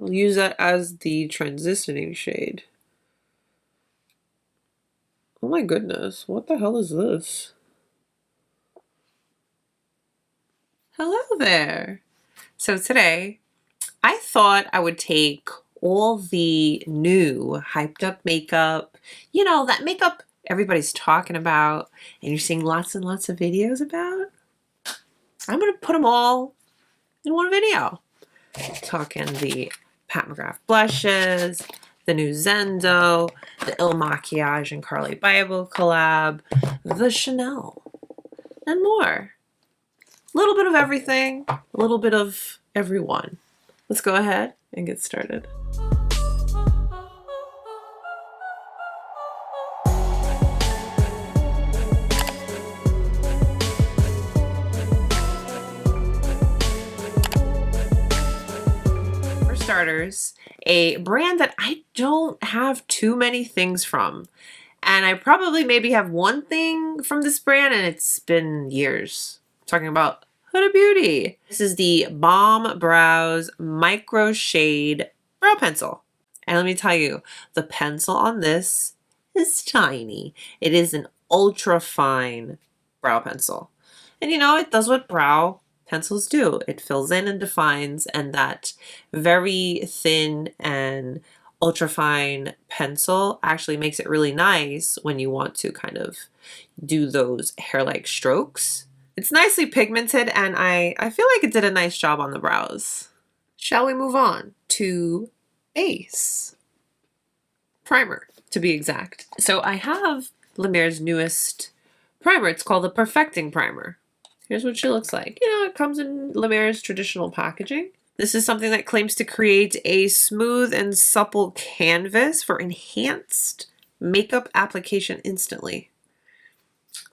I'll use that as the transitioning shade. Oh my goodness, what the hell is this? Hello there. So today, I thought I would take all the new hyped up makeup, you know, that makeup everybody's talking about and you're seeing lots and lots of videos about. I'm gonna put them all in one video. Talking the McGRATH Blushes, the new Zendo, the Makiage and Carli Bybel collab, the Chanel, and more. A little bit of everything, a little bit of everyone. Let's go ahead and get started. For starters, a brand that I don't have too many things from. And I probably maybe have one thing from this brand and it's been years. I'm talking about HUDA Beauty. This is the BombBrows Microshade Brow Pencil. And let me tell you, the pencil on this is tiny. It is an ultra fine brow pencil. And you know, it does what brow pencils do. It fills in and defines, and that very thin and ultra fine pencil actually makes it really nice when you want to kind of do those hair-like strokes. It's nicely pigmented and I feel like it did a nice job on the brows. Shall we move on to base primer, to be exact? So I have La Mer's newest primer. It's called the Perfecting Primer. Here's what she looks like. You know, it comes in La Mer's traditional packaging. This is something that claims to create a smooth and supple canvas for enhanced makeup application instantly.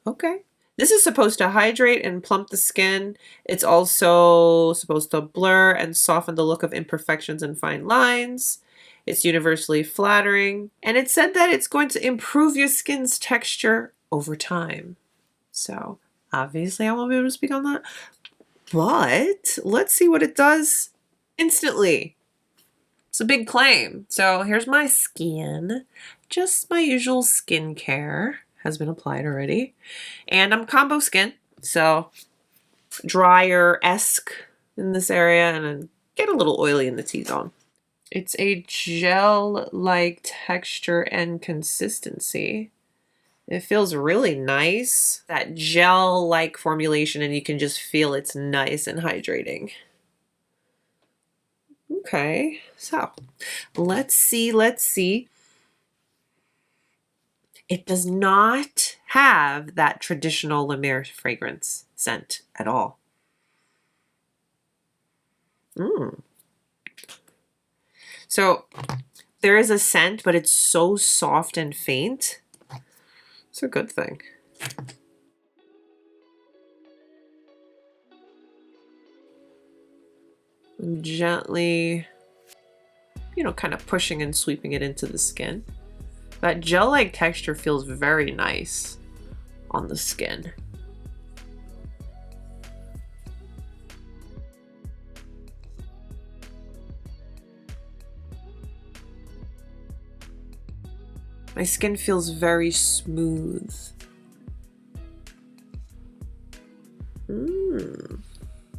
Okay. This is supposed to hydrate and plump the skin. It's also supposed to blur and soften the look of imperfections and fine lines. It's universally flattering. And it said that it's going to improve your skin's texture over time. So obviously I won't be able to speak on that. But let's see what it does instantly. It's a big claim. So here's my skin. Just my usual skincare has been applied already. And I'm combo skin, so drier-esque in this area and then get a little oily in the T-zone. It's a gel-like texture and consistency. It feels really nice. That gel-like formulation, and you can just feel it's nice and hydrating. Okay, so let's see. It does not have that traditional La Mer fragrance scent at all. So there is a scent, but it's so soft and faint. It's a good thing. I'm gently, you know, kind of pushing and sweeping it into the skin. That gel-like texture feels very nice on the skin. My skin feels very smooth.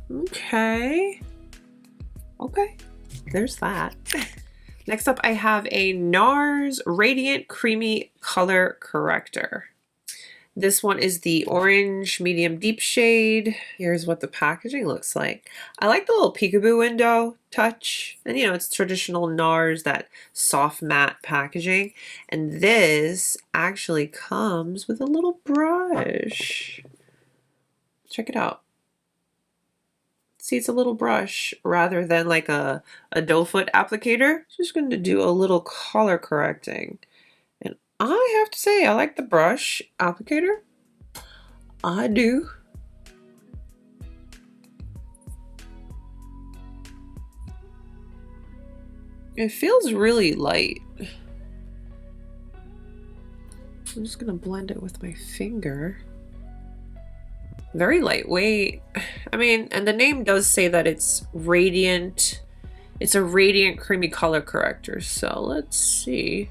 Okay. Okay, there's that. Next up, I have a NARS Radiant Creamy Color Corrector. This one is the orange medium deep shade. Here's what the packaging looks like. I like the little peekaboo window touch. And you know, it's traditional NARS, that soft matte packaging. And this actually comes with a little brush. Check it out. See, it's a little brush rather than like a doe foot applicator. Just going to do a little color correcting. And I have to say, I like the brush applicator. I do. It feels really light. I'm just going to blend it with my finger. Very lightweight. I mean, and the name does say that it's radiant It's a radiant creamy color corrector. So let's see.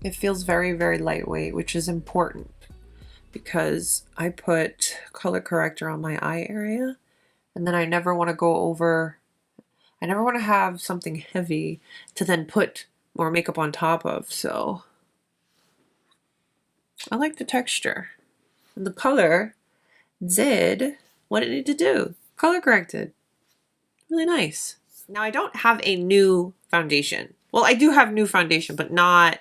It feels very, very lightweight, which is important because I put color corrector on my eye area, and then I never want to go over, I never want to have something heavy to then put more makeup on top of. So I like the texture. And the color did what it needed to do. Color corrected. Really nice. Now I don't have a new foundation. Well, I do have new foundation, but not,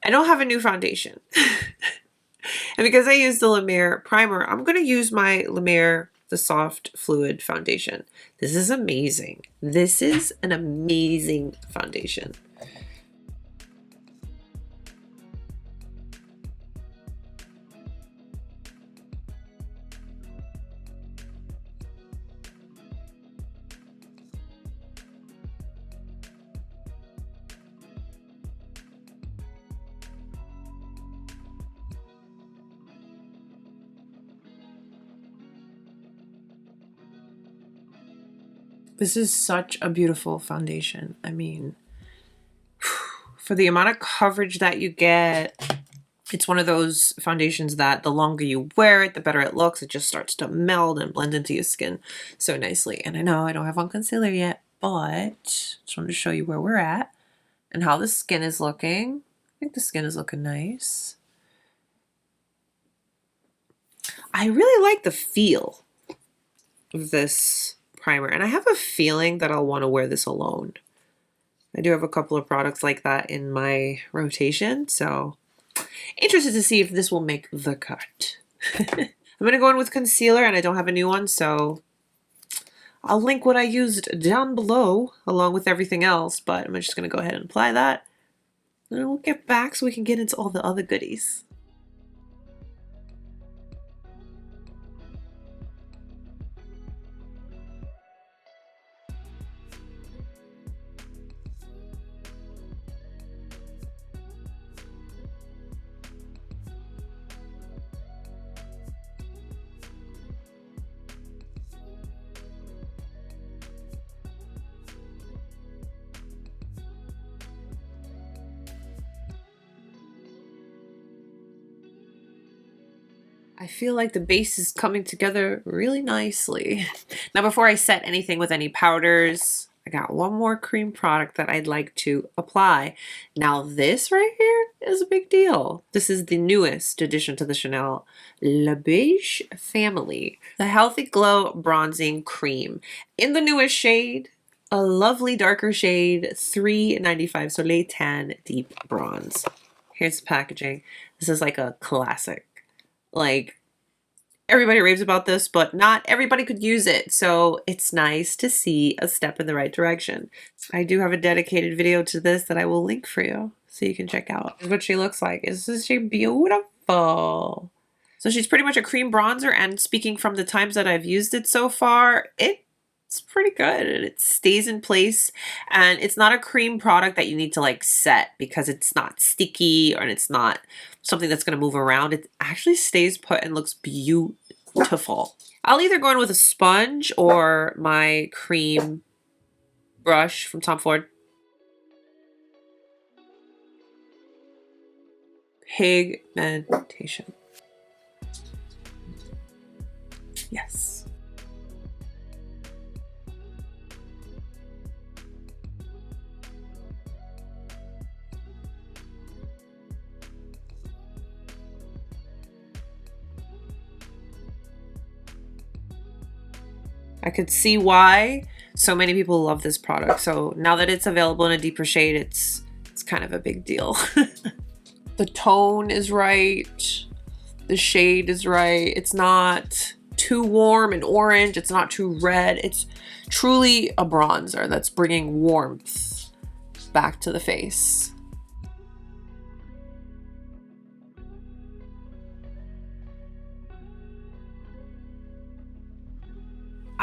I don't have a new foundation. And because I use the La Mer primer, I'm going to use my La Mer, the Soft Fluid Foundation. This is amazing. This is an amazing foundation. This is such a beautiful foundation. I mean, for the amount of coverage that you get, it's one of those foundations that the longer you wear it, the better it looks. It just starts to meld and blend into your skin so nicely. And I know I don't have on concealer yet, but just wanted to show you where we're at and how the skin is looking. I think the skin is looking nice. I really like the feel of this primer, and I have a feeling that I'll want to wear this alone. I do have a couple of products like that in my rotation, so interested to see if this will make the cut. I'm going to go in with concealer, and I don't have a new one, so I'll link what I used down below along with everything else, but I'm just going to go ahead and apply that, and we'll get back so we can get into all the other goodies. I feel like the base is coming together really nicely. Now, before I set anything with any powders, I got one more cream product that I'd like to apply. Now, this right here is a big deal. This is the newest addition to the Chanel Le Beige family, the Healthy Glow Bronzing Cream. In the newest shade, a lovely darker shade, $3.95 Soleil Tan Deep Bronze. Here's the packaging. This is like a classic. Like, everybody raves about this, but not everybody could use it. So it's nice to see a step in the right direction. I do have a dedicated video to this that I will link for you so you can check out. Here's what she looks like. Isn't she beautiful? So she's pretty much a cream bronzer, and speaking from the times that I've used it so far, it's pretty good and it stays in place, and it's not a cream product that you need to like set because it's not sticky or it's not something that's going to move around. It actually stays put and looks beautiful. I'll either go in with a sponge or my cream brush from Tom Ford. Pigmentation. Yes. I could see why so many people love this product. So now that it's available in a deeper shade, it's kind of a big deal. The tone is right. The shade is right. It's not too warm and orange. It's not too red. It's truly a bronzer that's bringing warmth back to the face.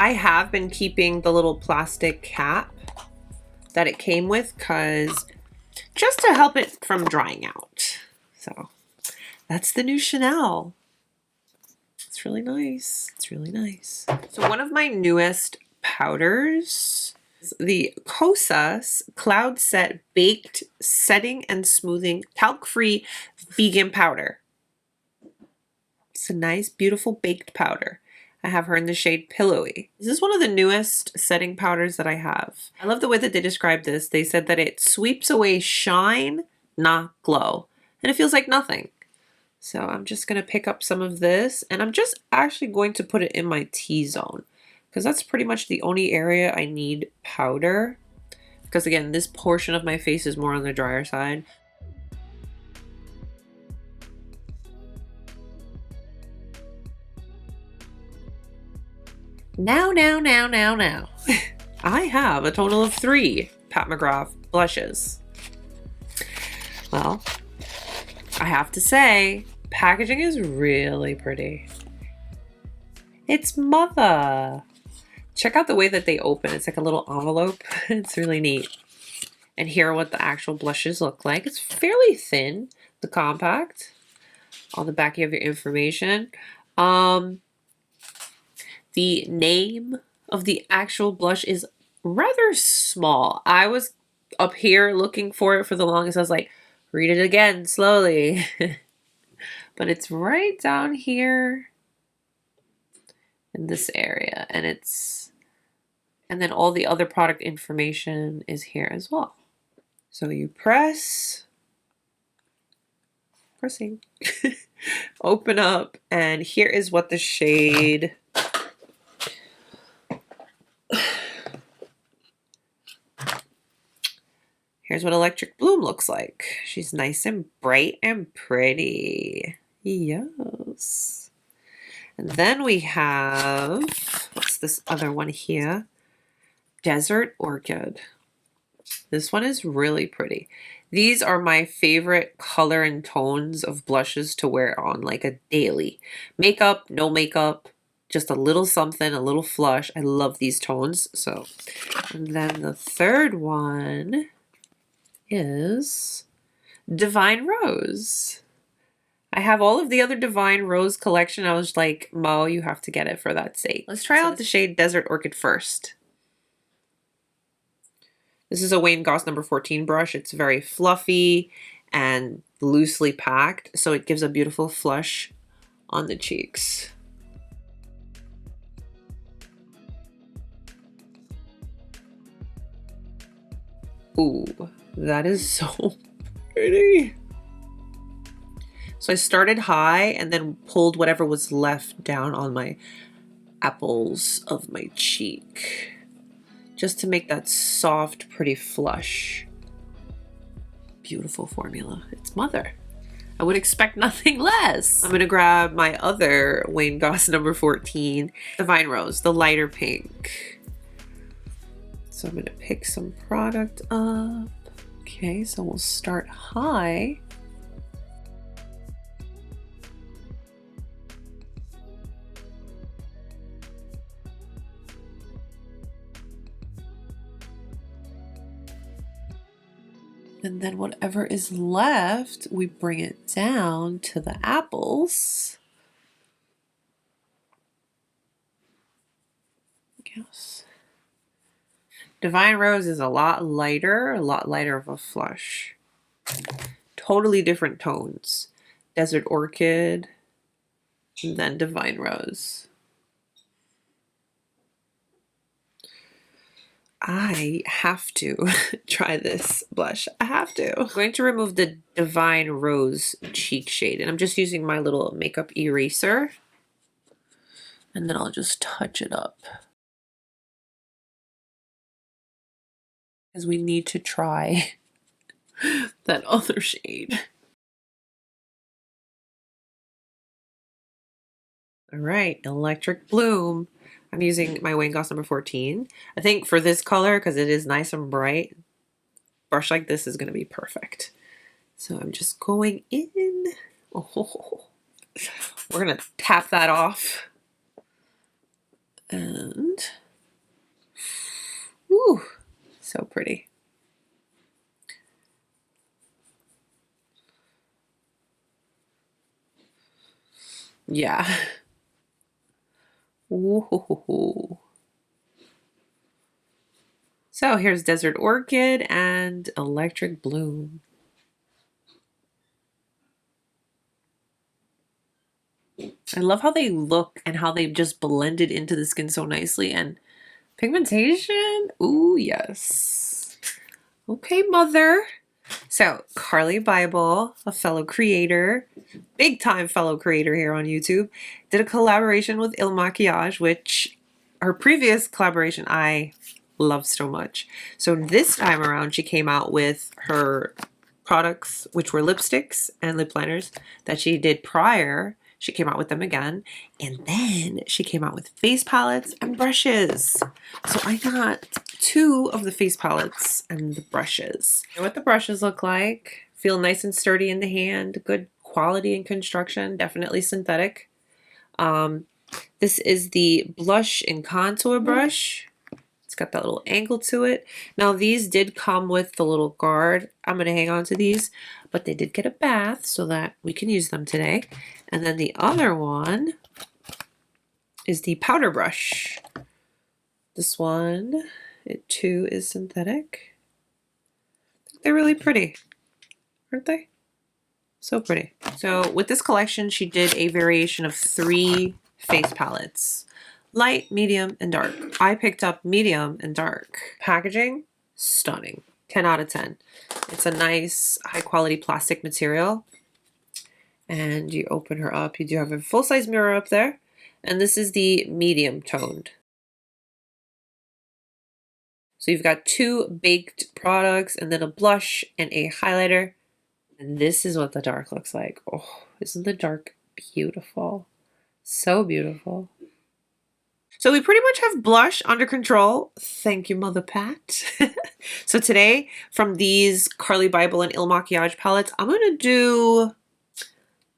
I have been keeping the little plastic cap that it came with, because just to help it from drying out. So that's the new Chanel. It's really nice. It's really nice. So one of my newest powders is the Kosas Cloud Set Baked Setting and Smoothing Talc-Free Vegan Powder. It's a nice, beautiful baked powder. I have her in the shade Pillowy. This is one of the newest setting powders that I have. I love the way that they described this. They said that it sweeps away shine, not glow. And it feels like nothing. So I'm just going to pick up some of this, and I'm just actually going to put it in my T-zone, because that's pretty much the only area I need powder. Because again, this portion of my face is more on the drier side. Now. I have a total of 3 Pat McGrath blushes. Well, I have to say, packaging is really pretty. It's mother. Check out the way that they open. It's like a little envelope. It's really neat. And here are what the actual blushes look like. It's fairly thin, the compact. On the back you have your information. The name of the actual blush is rather small. I was up here looking for it for the longest. I was like, read it again slowly. But it's right down here in this area. And then all the other product information is here as well. So you pressing, open up, and here is what the shade here's what Electric Bloom looks like. She's nice and bright and pretty. Yes. And then we have, what's this other one here? Desert Orchid. This one is really pretty. These are my favorite color and tones of blushes to wear on like a daily. Makeup, no makeup, just a little something, a little flush. I love these tones. So, and then the third one is Divine Rose. I have all of the other Divine Rose collection. I was like, Mo, you have to get it for that sake. Let's try out the shade Desert Orchid first. This is a Wayne Goss number 14 brush. It's very fluffy and loosely packed, so it gives a beautiful flush on the cheeks. Ooh, that is so pretty. So I started high and then pulled whatever was left down on my apples of my cheek, just to make that soft, pretty flush. Beautiful formula. It's mother. I would expect nothing less. I'm gonna grab my other Wayne Goss number 14, Divine Rose, the lighter pink. So I'm gonna pick some product up. Okay, so we'll start high. And then whatever is left, we bring it down to the apples. Yes. Divine Rose is a lot lighter of a flush. Totally different tones. Desert Orchid, and then Divine Rose. I have to try this blush. I have to. I'm going to remove the Divine Rose cheek shade, and I'm just using my little makeup eraser. And then I'll just touch it up, because we need to try that other shade. All right, Electric Bloom. I'm using my Wayne Goss number 14. I think for this color, because it is nice and bright, brush like this is going to be perfect. So I'm just going in. Oh, we're going to tap that off. And, woo, so pretty. Yeah. Ooh. So here's Desert Orchid and Electric Bloom. I love how they look and how they've just blended into the skin so nicely. And pigmentation? Ooh, yes. Okay, mother. So Carli Bybel, a fellow creator, big time fellow creator here on YouTube, did a collaboration with Makiage, which her previous collaboration I love so much. So this time around she came out with her products, which were lipsticks and lip liners that she did prior. She came out with them again, and then she came out with face palettes and brushes. So I got 2 of the face palettes and the brushes. You know what the brushes look like? Feel nice and sturdy in the hand, good quality and construction, definitely synthetic. This is the blush and contour brush. It's got that little angle to it. Now these did come with the little guard. I'm going to hang on to these, but they did get a bath so that we can use them today. And then the other one is the powder brush. This one, it too is synthetic. They're really pretty, aren't they? So pretty. So with this collection, she did a variation of 3 face palettes. Light, medium, and dark. I picked up medium and dark. Packaging, stunning. 10 out of 10. It's a nice, high quality plastic material. And you open her up. You do have a full-size mirror up there. And this is the medium toned. So you've got 2 baked products and then a blush and a highlighter. And this is what the dark looks like. Oh, isn't the dark beautiful? So beautiful. So we pretty much have blush under control. Thank you, Mother Pat. So today, from these Carli Bybel and Makiage palettes, I'm going to do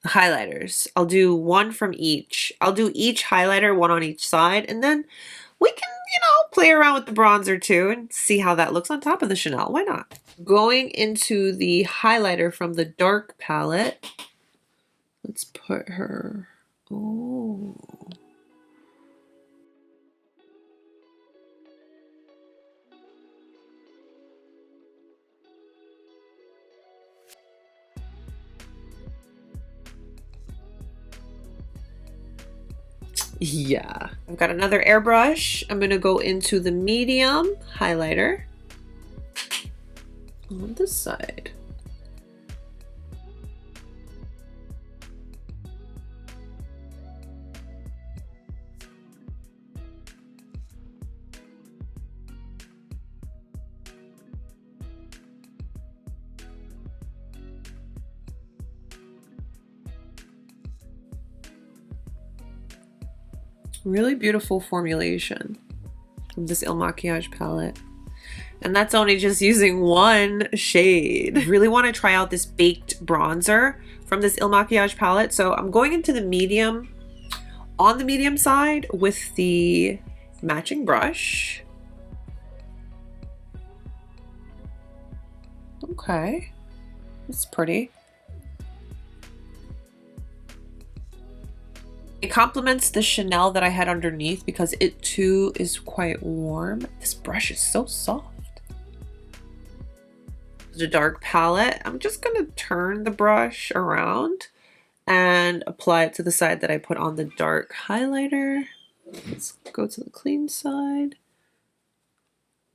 the highlighters. I'll do 1 from each. I'll do each highlighter, 1 on each side, and then we can, play around with the bronzer too and see how that looks on top of the Chanel. Why not? Going into the highlighter from the dark palette, let's put her, oh. Yeah. I've got another airbrush. I'm going to go into the medium highlighter on this side. Really beautiful formulation of this Makiage palette. And that's only just using 1 shade. I really want to try out this baked bronzer from this Makiage palette. So I'm going into the medium, on the medium side with the matching brush. Okay, it's pretty. It complements the Chanel that I had underneath because it too is quite warm. This brush is so soft. The dark palette, I'm just going to turn the brush around and apply it to the side that I put on the dark highlighter. Let's go to the clean side.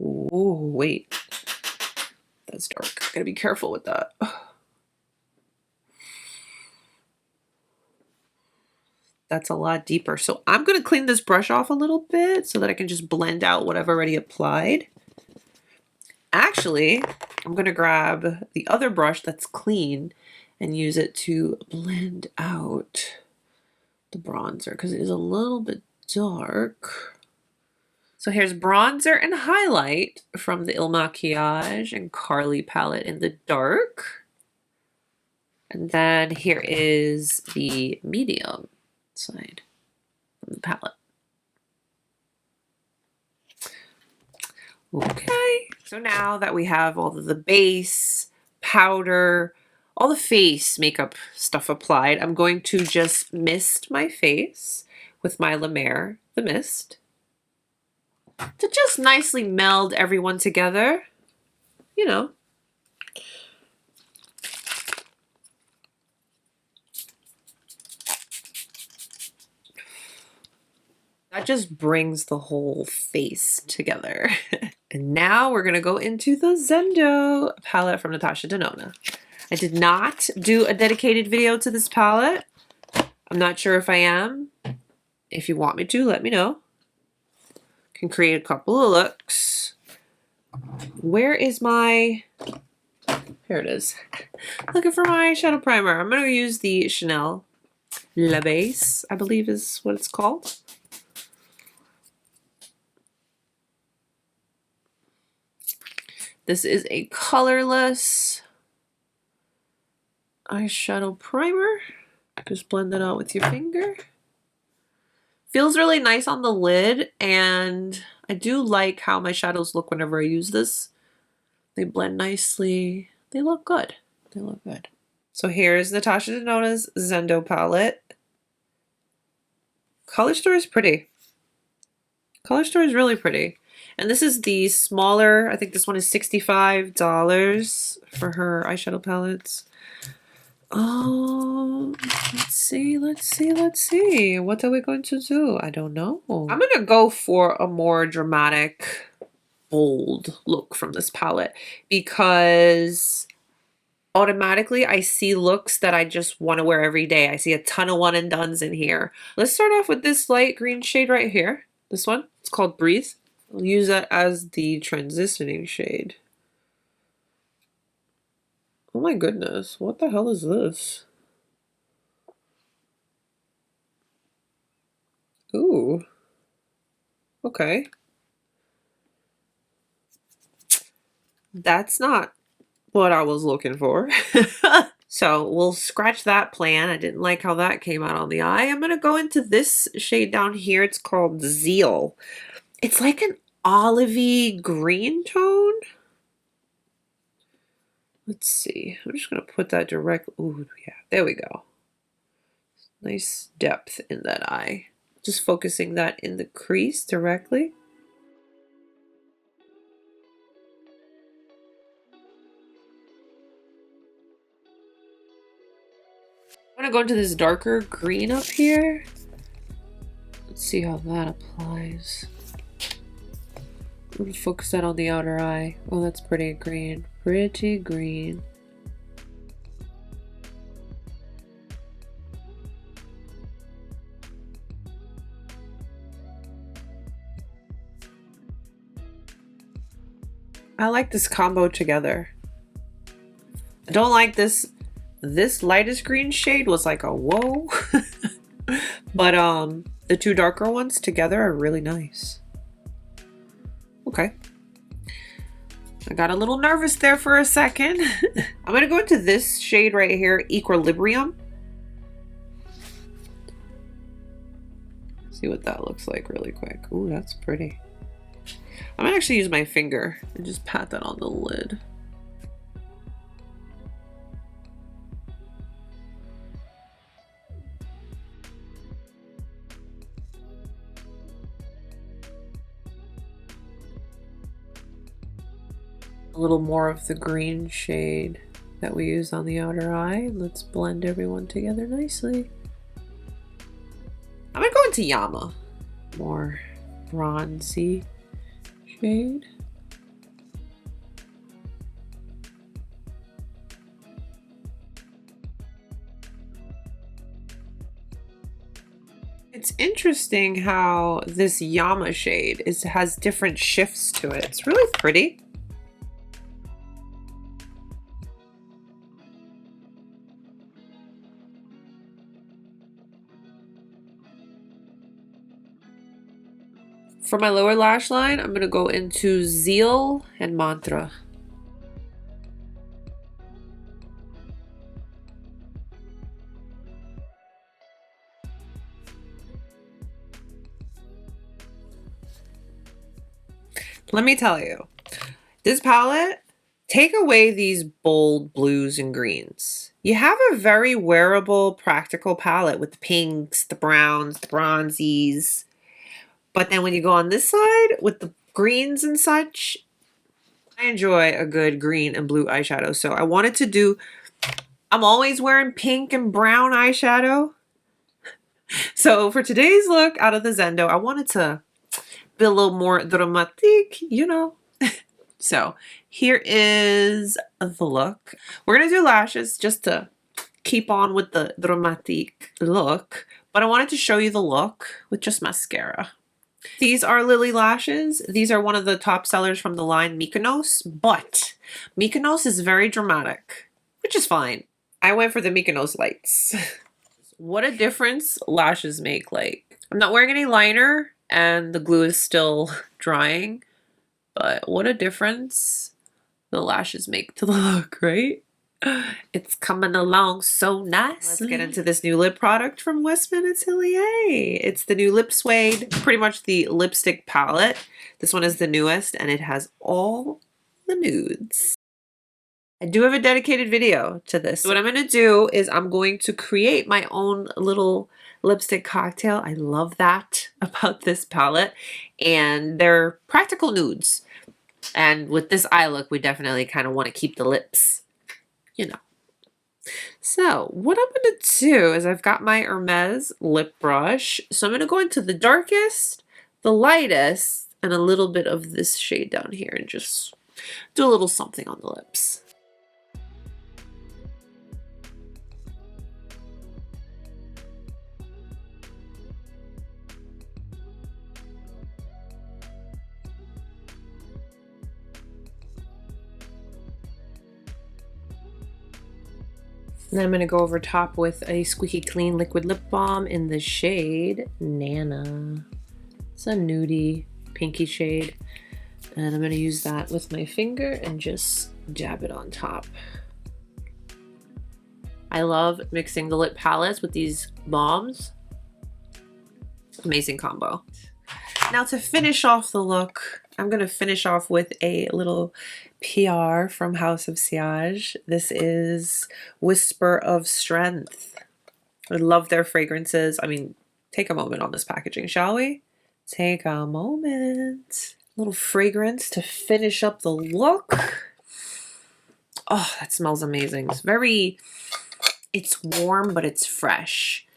Oh, wait. That's dark. Gotta be careful with that. That's a lot deeper. So I'm going to clean this brush off a little bit so that I can just blend out what I've already applied. Actually, I'm going to grab the other brush that's clean and use it to blend out the bronzer because it is a little bit dark. So here's bronzer and highlight from the Makiage and Carli palette in the dark. And then here is the medium side from the palette. Okay, so now that we have all of the base, powder, all the face makeup stuff applied, I'm going to just mist my face with my La Mer The Mist to just nicely meld everyone together, you know. That just brings the whole face together. And now we're gonna go into the Zendo palette from Natasha Denona. I did not do a dedicated video to this palette. I'm not sure if I am. If you want me to, let me know. Can create a couple of looks. Where is my... Here it is. Looking for my eyeshadow primer. I'm gonna use the Chanel La Base, I believe is what it's called. This is a colorless eyeshadow primer. Just blend it out with your finger. Feels really nice on the lid, and I do like how my shadows look whenever I use this. They blend nicely. They look good. They look good. So here's Natasha Denona's Zendo palette. Color store is pretty. Color store is really pretty. And this is the smaller, I think this one is $65 for her eyeshadow palettes. Let's see. What are we going to do? I don't know. I'm going to go for a more dramatic, bold look from this palette because automatically I see looks that I just want to wear every day. I see a ton of one and dones in here. Let's start off with this light green shade right here. This one, it's called Breathe. I'll use that as the transitioning shade. Oh my goodness, what the hell is this? Ooh. Okay. That's not what I was looking for. So we'll scratch that plan. I didn't like how that came out on the eye. I'm going to go into this shade down here. It's called Zeal. It's like an olivey green tone. Let's see. I'm just going to put that direct. Ooh, yeah. There we go. Nice depth in that eye. Just focusing that in the crease directly. I'm going to go into this darker green up here. Let's see how that applies. I'm going to focus that on the outer eye. Oh, that's pretty green. Pretty green. I like this combo together. I don't like this. This lightest green shade was like a whoa. But the two darker ones together are really nice. Okay. I got a little nervous there for a second. I'm going to go into this shade right here, Equilibrium. See what that looks like really quick. Ooh, that's pretty. I'm going to actually use my finger and just pat that on the lid. A little more of the green shade that we use on the outer eye. Let's blend everyone together nicely. I'm gonna go into Yama. More bronzy shade. It's interesting how this Yama shade has different shifts to it. It's really pretty. For my lower lash line, I'm going to go into Zeal and Mantra. Let me tell you, this palette take away these bold blues and greens. You have a very wearable, practical palette with the pinks, the browns, the bronzies. But then when you go on this side with the greens and such, I enjoy a good green and blue eyeshadow. So I wanted to do, I'm always wearing pink and brown eyeshadow. So for today's look out of the Zendo, I wanted to be a little more dramatic, you know. So here is the look. We're going to do lashes just to keep on with the dramatic look. But I wanted to show you the look with just mascara. These are Lilly lashes. These are one of the top sellers from the line Mykonos. But Mykonos is very dramatic, which is fine. I went for the Mykonos lights. What a difference lashes make. Like, I'm not wearing any liner and the glue is still drying. But what a difference the lashes make to the look, right? It's coming along so nice. Let's get into this new lip product from Westman Atelier. It's the new Lip Suede, pretty much the lipstick palette. This one is the newest and it has all the nudes. I do have a dedicated video to this. So what I'm going to do is I'm going to create my own little lipstick cocktail. I love that about this palette. And they're practical nudes. And with this eye look, we definitely kind of want to keep the lips, you know. So what I'm going to do is I've got my Hermes lip brush. So I'm going to go into the darkest, the lightest, and a little bit of this shade down here and just do a little something on the lips. And then I'm going to go over top with a squeaky clean liquid lip balm in the shade Nana. It's a nudie, pinky shade. And I'm going to use that with my finger and just dab it on top. I love mixing the lip palettes with these balms. Amazing combo. Now to finish off the look, I'm going to finish off with a little PR from House of Sillage. This is Whisper of Strength. I love their fragrances. I mean, take a moment on this packaging, shall we? Take a moment. A little fragrance to finish up the look. Oh, that smells amazing. It's warm, but it's fresh.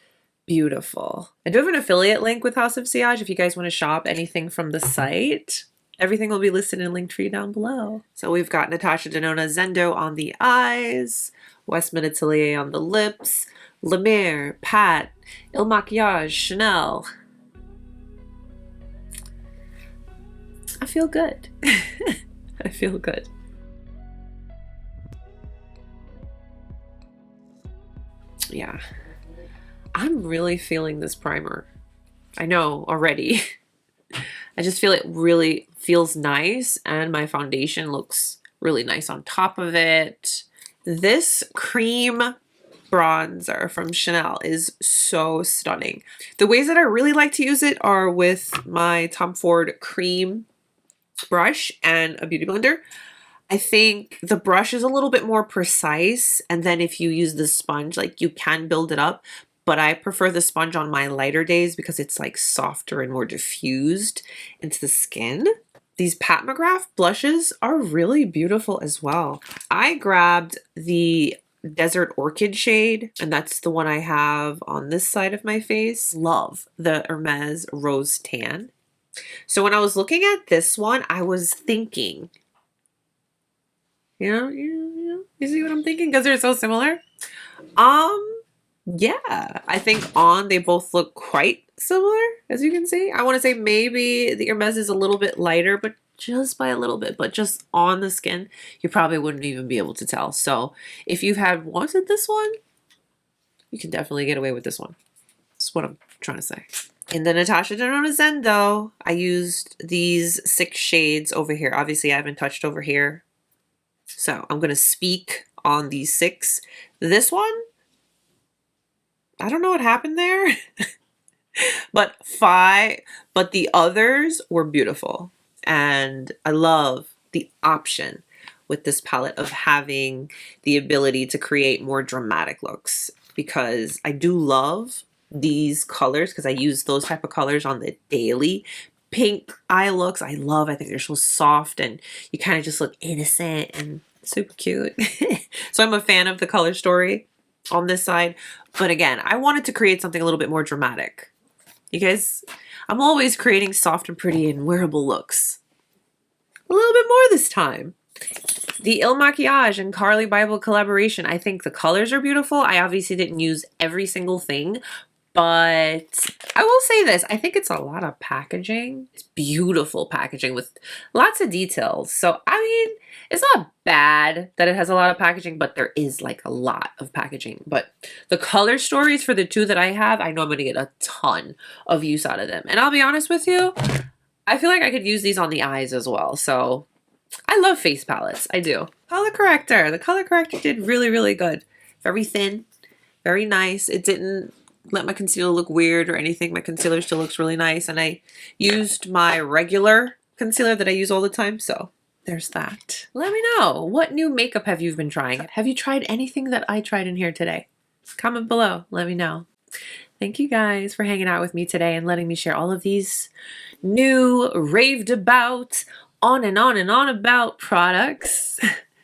Beautiful. I do have an affiliate link with House of Sillage if you guys want to shop anything from the site. Everything will be listed in Linktree down below. So we've got Natasha Denona Zendo on the eyes, Westman Atelier on the lips, La Mer, Platte, Il Makiage, Chanel. I feel good. I feel good. Yeah. I'm really feeling this primer. I know already. I just feel it really feels nice and my foundation looks really nice on top of it. This cream bronzer from Chanel is so stunning. The ways that I really like to use it are with my Tom Ford cream brush and a beauty blender. I think the brush is a little bit more precise, and then if you use the sponge, like, you can build it up, but I prefer the sponge on my lighter days because it's like softer and more diffused into the skin. These Pat McGrath blushes are really beautiful as well. I grabbed the Desert Orchid shade, and that's the one I have on this side of my face. Love the Hermes Rose Tan. So when I was looking at this one, I was thinking, you see what I'm thinking? Because they're so similar. Yeah, I think they both look quite similar, as you can see. I want to say maybe the Hermes is a little bit lighter, but just by a little bit, but just on the skin, you probably wouldn't even be able to tell. So if you had wanted this one, you can definitely get away with this one. That's what I'm trying to say. In the Natasha Denona Zendo, I used these 6 shades over here. Obviously, I haven't touched over here. So I'm going to speak on these 6. This one, I don't know what happened there, but the others were beautiful. And I love the option with this palette of having the ability to create more dramatic looks, because I do love these colors because I use those type of colors on the daily. Pink eye looks I love. I think they're so soft and you kind of just look innocent and super cute. So I'm a fan of the color story on this side. But again, I wanted to create something a little bit more dramatic. You guys, I'm always creating soft and pretty and wearable looks. A little bit more this time. The Il Makiage and Carli Bybel collaboration. I think the colors are beautiful. I obviously didn't use every single thing, but I will say this. I think it's a lot of packaging. It's beautiful packaging with lots of details. So, I mean, it's not bad that it has a lot of packaging, but there is like a lot of packaging. But the color stories for the two that I have, I know I'm going to get a ton of use out of them. And I'll be honest with you, I feel like I could use these on the eyes as well. So I love face palettes. I do. Color corrector. The color corrector did really, really good. Very thin. Very nice. It didn't let my concealer look weird or anything. My concealer still looks really nice. And I used my regular concealer that I use all the time. So there's that. Let me know. What new makeup have you been trying? Have you tried anything that I tried in here today? Comment below. Let me know. Thank you guys for hanging out with me today and letting me share all of these new raved about on and on and on about products.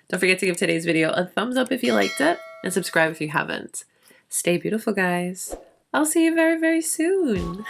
Don't forget to give today's video a thumbs up if you liked it and subscribe if you haven't. Stay beautiful, guys. I'll see you very, very soon.